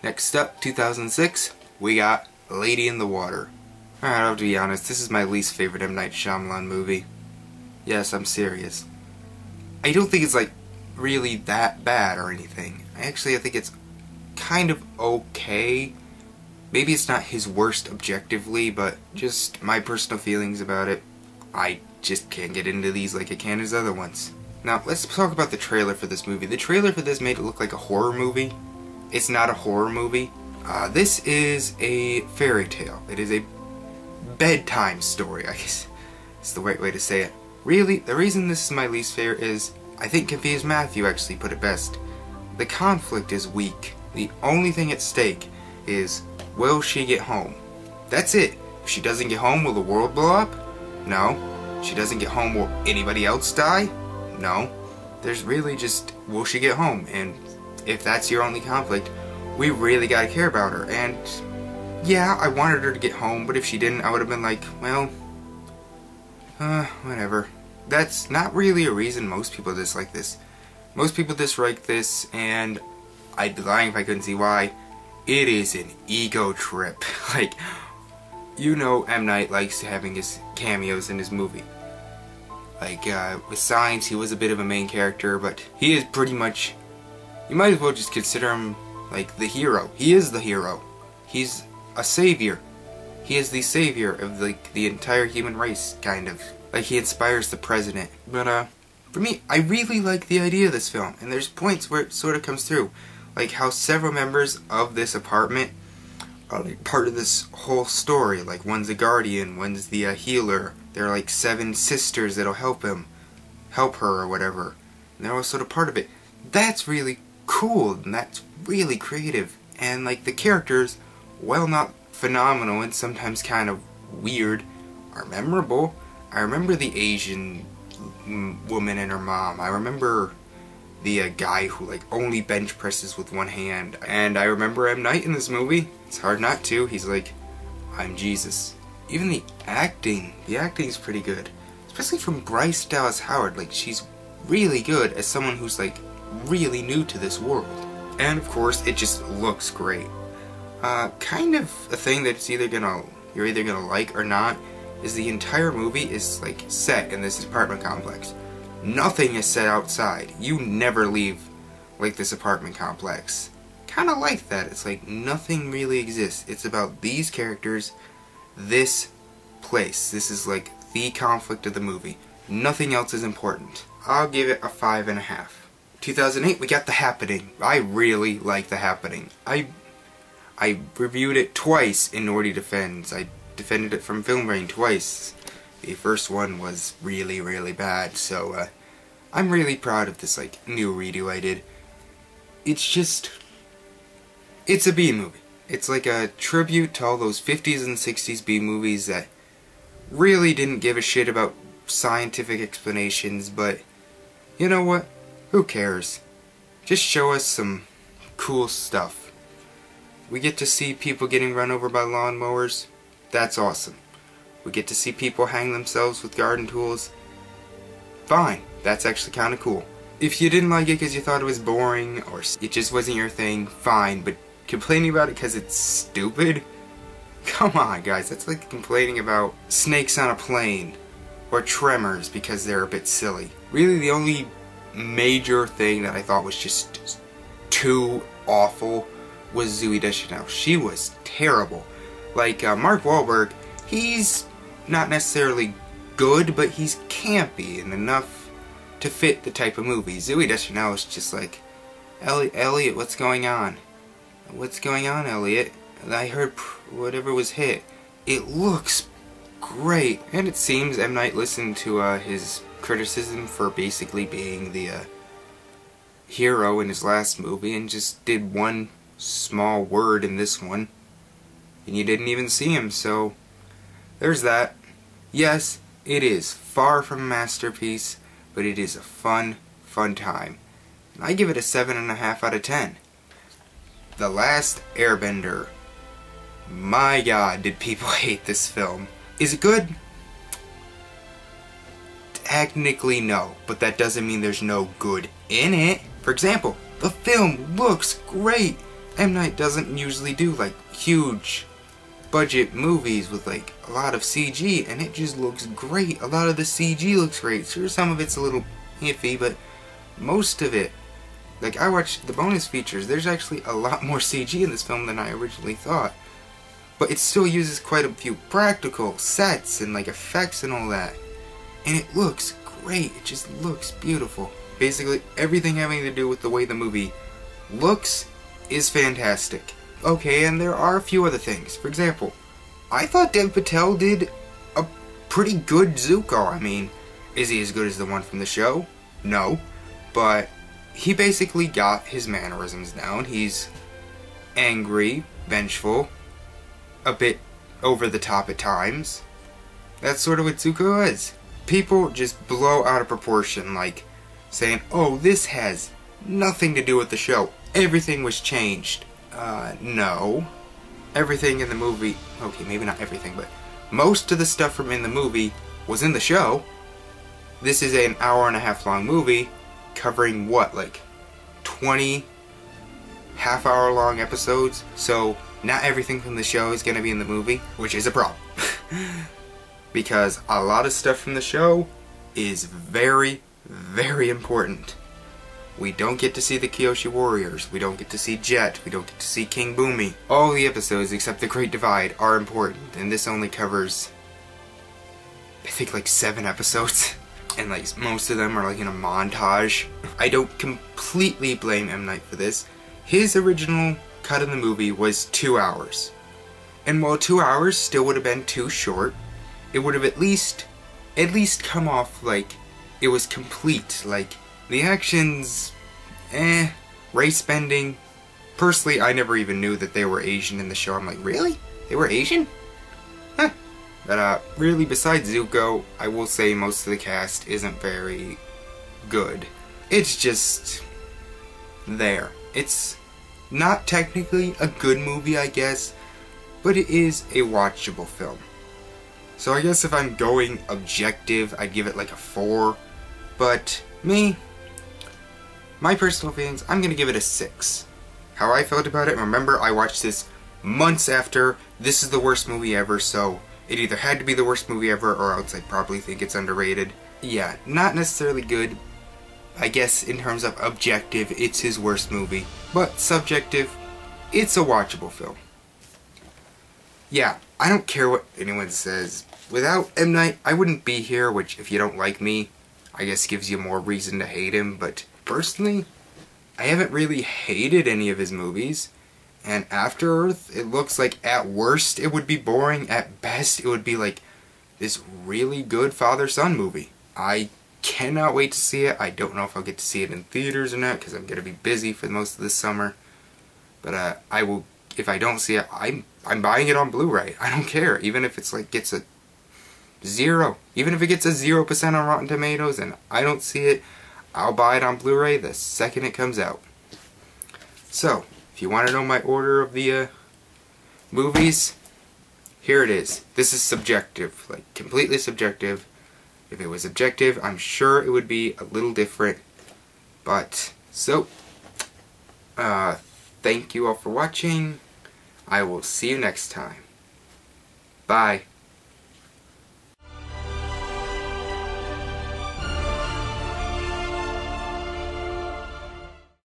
Next up, 2006, we got Lady in the Water. Alright, I'll have to be honest, this is my least favorite M. Night Shyamalan movie. Yes, I'm serious. I don't think it's like really that bad or anything. I think it's kind of okay. Maybe it's not his worst objectively, but just my personal feelings about it. I just can't get into these like I can his other ones. Now, let's talk about the trailer for this movie. The trailer for this made it look like a horror movie. It's not a horror movie. This is a fairy tale. It is a bedtime story, I guess it's the right way to say it. Really, the reason this is my least favorite is, I think Confused Matthew actually put it best. The conflict is weak. The only thing at stake is, will she get home? That's it. If she doesn't get home, will the world blow up? No. If she doesn't get home, will anybody else die? No. There's really just, will she get home? And if that's your only conflict, we really gotta care about her. And yeah, I wanted her to get home, but if she didn't, I would have been like, well, whatever. That's not really a reason most people dislike this. Most people dislike this, and I'd be lying if I couldn't see why. It is an ego trip. Like, you know M. Night likes having his cameos in his movie. Like, with Signs, he was a bit of a main character, but he is pretty much, you might as well just consider him, like, the hero. He is the hero. He's a savior. He is the savior of, like, the entire human race, kind of. Like, he inspires the president. But, for me, I really like the idea of this film, and there's points where it sort of comes through. Like, how several members of this apartment are, like, part of this whole story. Like, one's a guardian, one's the healer. There are, like, 7 sisters that'll help her, or whatever. And they're all sort of part of it. That's really cool, and that's really creative. And, like, the characters, while not phenomenal and sometimes kind of weird, are memorable. I remember the Asian woman and her mom. I remember the guy who like only bench presses with one hand. And I remember M. Night in this movie. It's hard not to. He's like, I'm Jesus. Even the acting's pretty good. Especially from Bryce Dallas Howard. Like, she's really good as someone who's like really new to this world. And of course, it just looks great. Kind of a thing that's you're either gonna like or not, is the entire movie is like set in this apartment complex. Nothing is set outside. You never leave like this apartment complex. Kinda like that. It's like nothing really exists. It's about these characters, this place. This is like the conflict of the movie. Nothing else is important. I'll give it a 5.5. 2008, we got The Happening. I really like The Happening. I reviewed it twice in Nordy Defends. I defended it from Film Brain twice. The first one was really, really bad, so I'm really proud of this like new redo I did. It's a B movie. It's like a tribute to all those 50s and 60s B movies that really didn't give a shit about scientific explanations, but you know what? Who cares? Just show us some cool stuff. We get to see people getting run over by lawnmowers. That's awesome. We get to see people hang themselves with garden tools. Fine. That's actually kind of cool. If you didn't like it because you thought it was boring or it just wasn't your thing, fine. But complaining about it because it's stupid? Come on, guys. That's like complaining about Snakes on a Plane or Tremors because they're a bit silly. Really, the only major thing that I thought was just too awful was Zooey Deschanel. She was terrible. Like, Mark Wahlberg, he's not necessarily good, but he's campy and enough to fit the type of movie. Zooey Deschanel is just like, Elliot, what's going on? What's going on, Elliot? I heard whatever was hit. It looks great. And it seems M. Night listened to his criticism for basically being the hero in his last movie and just did one small word in this one. And you didn't even see him, so there's that. Yes, it is far from a masterpiece, but it is a fun time. And I give it a 7.5 out of 10. The Last Airbender. My god, did people hate this film. Is it good? Technically no, but that doesn't mean there's no good in it. For example, the film looks great. M. Night doesn't usually do like huge budget movies with like a lot of CG, and it just looks great. A lot of the CG looks great. Sure, some of it's a little iffy, but most of it, like I watched the bonus features, there's actually a lot more CG in this film than I originally thought. But it still uses quite a few practical sets and like effects and all that. And it looks great. It just looks beautiful. Basically everything having to do with the way the movie looks is fantastic. Okay, and there are a few other things. For example, I thought Dev Patel did a pretty good Zuko. I mean, is he as good as the one from the show? No. But he basically got his mannerisms down. He's angry, vengeful, a bit over the top at times. That's sort of what Zuko is. People just blow out of proportion, like saying, oh, this has nothing to do with the show. Everything was changed. No. Everything in the movie, okay, maybe not everything, but most of the stuff from in the movie was in the show. This is an hour-and-a-half long movie covering what, like 20 half-hour-long episodes? So not everything from the show is going to be in the movie, which is a problem. Because a lot of stuff from the show is very, very important. We don't get to see the Kyoshi Warriors, we don't get to see Jet, we don't get to see King Boomy. All the episodes except the Great Divide are important, and this only covers, I think, like 7 episodes. And like most of them are like in a montage. I don't completely blame M. Night for this. His original cut of the movie was 2 hours. And while 2 hours still would have been too short, it would have at least come off like it was complete. Like, the actions, race bending. Personally, I never even knew that they were Asian in the show. I'm like, really? They were Asian? Huh. But, really, besides Zuko, I will say most of the cast isn't very good. It's just there. It's not technically a good movie, I guess, but it is a watchable film. So I guess if I'm going objective, I'd give it like a 4. But me, my personal feelings, I'm gonna give it a 6. How I felt about it, remember I watched this months after this is the worst movie ever, so it either had to be the worst movie ever or else I'd probably think it's underrated. Yeah, not necessarily good. I guess in terms of objective, it's his worst movie. But subjective, it's a watchable film. Yeah, I don't care what anyone says. Without M. Night, I wouldn't be here, which if you don't like me, I guess gives you more reason to hate him, but personally, I haven't really hated any of his movies. And After Earth, it looks like at worst it would be boring, at best it would be like this really good father-son movie. I cannot wait to see it. I don't know if I'll get to see it in theaters or not, because I'm going to be busy for most of this summer. But I will, if I don't see it, I'm buying it on Blu-ray. I don't care, even if it's like gets a 0. Even if it gets a 0% on Rotten Tomatoes and I don't see it, I'll buy it on Blu-ray the second it comes out. So, if you want to know my order of the movies, here it is. This is subjective, like completely subjective. If it was objective, I'm sure it would be a little different. But, so, thank you all for watching. I will see you next time. Bye.